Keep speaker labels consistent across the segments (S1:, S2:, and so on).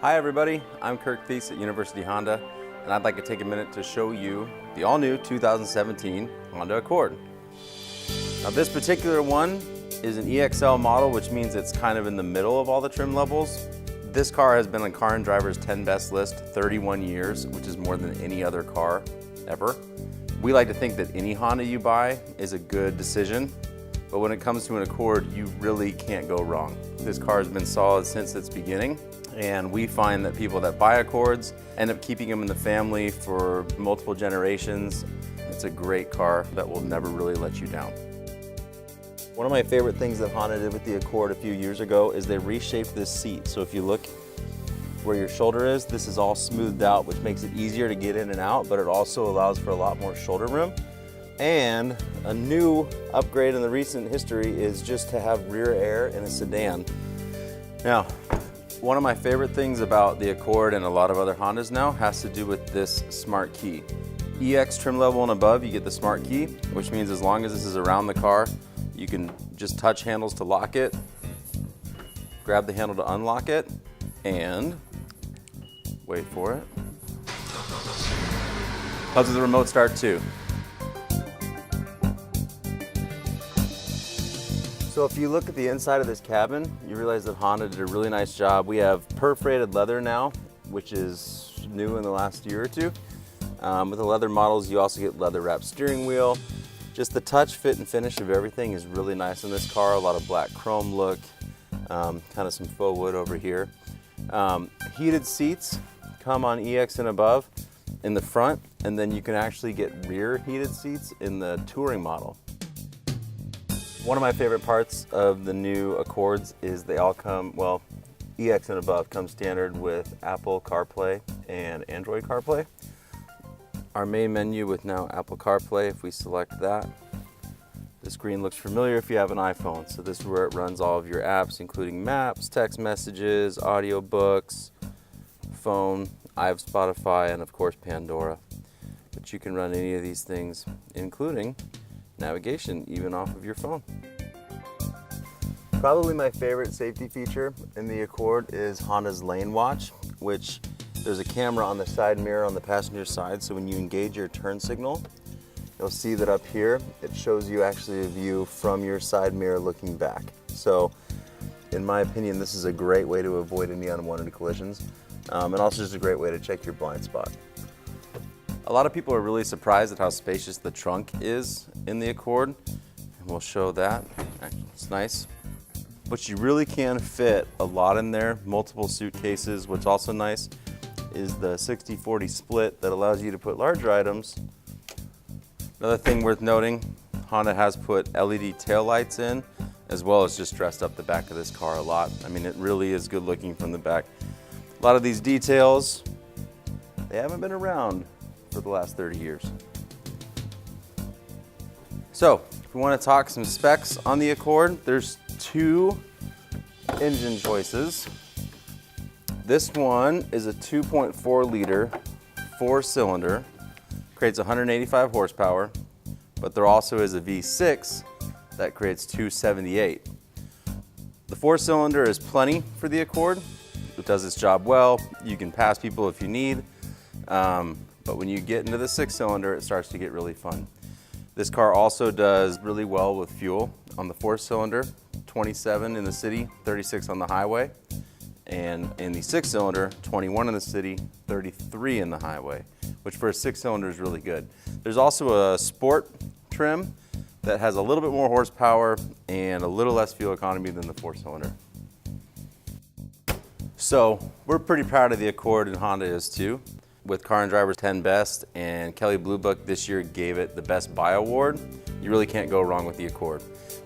S1: Hi everybody, I'm Kirk Theis at University Honda, and I'd like to take a minute to show you the all-new 2017 Honda Accord. Now this particular one is an EXL model, which means it's kind of in the middle of all the trim levels. This car has been on Car and Driver's 10 Best list 31 years, which is more than any other car ever. We like to think that any Honda you buy is a good decision, but when it comes to an Accord, you really can't go wrong. This car has been solid since its beginning, and we find that people that buy Accords end up keeping them in the family for multiple generations. It's a great car that will never really let you down. One of my favorite things that Honda did with the Accord a few years ago is they reshaped this seat. So if you look where your shoulder is, this is all smoothed out, which makes it easier to get in and out, but it also allows for a lot more shoulder room. And a new upgrade in the recent history is just to have rear air in a sedan. Now, one of my favorite things about the Accord and a lot of other Hondas now has to do with this smart key. EX trim level and above, you get the smart key, which means as long as this is around the car, you can just touch handles to lock it, grab the handle to unlock it, and wait for it. Comes with a remote start too. So if you look at the inside of this cabin, you realize that Honda did a really nice job. We have perforated leather now, which is new in the last year or two. With the leather models, you also get leather wrapped steering wheel. Just the touch, fit, and finish of everything is really nice in this car. A lot of black chrome look, kind of some faux wood over here. Heated seats come on EX and above in the front, and then you can actually get rear heated seats in the touring model. One of my favorite parts of the new Accords is they all come, well, EX and above comes standard with Apple CarPlay and Android CarPlay. Our main menu with now Apple CarPlay, if we select that, the screen looks familiar if you have an iPhone. So this is where it runs all of your apps, including maps, text messages, audiobooks, phone. I have Spotify and of course Pandora. But you can run any of these things, including navigation, even off of your phone. Probably my favorite safety feature in the Accord is Honda's Lane Watch, which there's a camera on the side mirror on the passenger side, so when you engage your turn signal, you'll see that up here, it shows you actually a view from your side mirror looking back. So, in my opinion, this is a great way to avoid any unwanted collisions, and also just a great way to check your blind spot. A lot of people are really surprised at how spacious the trunk is in the Accord, and we'll show that. It's nice. But you really can fit a lot in there, multiple suitcases. What's also nice is the 60-40 split that allows you to put larger items. Another thing worth noting, Honda has put LED taillights in, as well as just dressed up the back of this car a lot. I mean, it really is good looking from the back. A lot of these details, they haven't been around for the last 30 years. So, if we want to talk some specs on the Accord, there's two engine choices. This one is a 2.4 liter, 4-cylinder, creates 185 horsepower, but there also is a V6 that creates 278. The 4-cylinder is plenty for the Accord. It does its job well. You can pass people if you need. But when you get into the 6-cylinder, it starts to get really fun. This car also does really well with fuel. On the 4-cylinder, 27 in the city, 36 on the highway. And in the 6-cylinder, 21 in the city, 33 in the highway, which for a 6-cylinder is really good. There's also a sport trim that has a little bit more horsepower and a little less fuel economy than the 4-cylinder. So we're pretty proud of the Accord, and Honda is too. With Car and Driver's 10 Best, and Kelley Blue Book this year gave it the Best Buy award. You really can't go wrong with the Accord.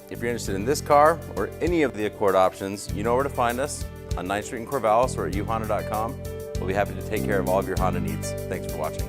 S1: If you're interested in this car or any of the Accord options, you know where to find us on 9th Street in Corvallis or at uhonda.com. We'll be happy to take care of all of your Honda needs. Thanks for watching.